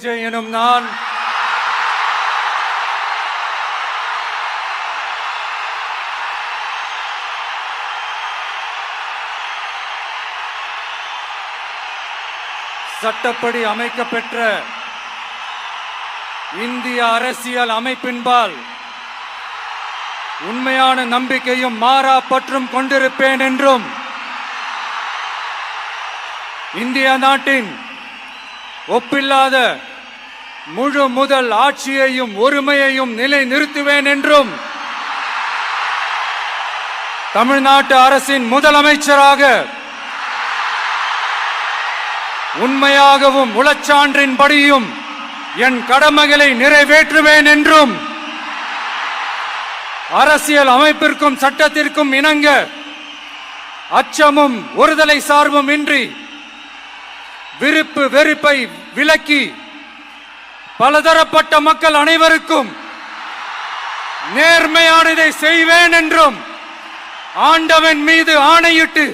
விஜய் எனும் நான் சட்டப்படி அமைக்கப்பெற்ற இந்திய அரசியல் அமைப்பின்பால் உண்மையான நம்பிக்கையும் மாறா பற்றும் கொண்டிருப்பேன் என்றும் இந்திய நாட்டின் ஒப்பில்லாத முழு முதல் ஆட்சியையும் ஒருமையையும் நிலை நிறுத்துவேன் என்றும் தமிழ்நாட்டு அரசின் முதலமைச்சராக உண்மையாகவும் உளச்சான்றின்படியும் என் கடமைகளை நிறைவேற்றுவேன் என்றும் அரசியல் அமைப்பிற்கும் சட்டத்திற்கும் இணங்க அச்சமும் ஒருதலை சார்பும் இன்றி விருப்பு வெறுப்பை விலக்கி பலதரப்பட்ட மக்கள் அனைவருக்கும் நேர்மையானதை செய்வேன் என்றும் ஆண்டவன் மீது ஆணையிட்டு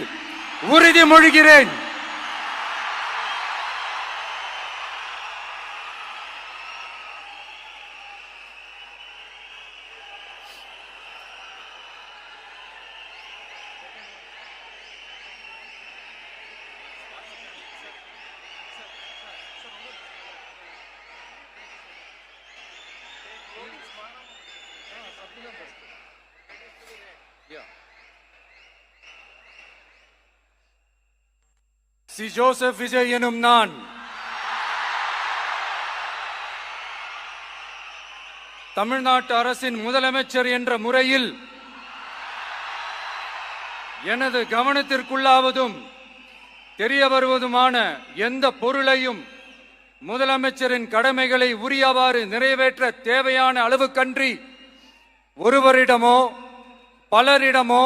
உறுதிமொழிகிறேன். சி ஜோசப் விஜய் எனும் நான் தமிழ்நாட்டு அரசின் முதலமைச்சர் என்ற முறையில் எனது கவனத்திற்குள்ளாவதும் தெரிய வருவதுமான எந்த பொருளையும் முதலமைச்சரின் கடமைகளை உரியவாறு நிறைவேற்ற தேவையான அளவுக்கன்றி ஒருவரிடமோ பலரிடமோ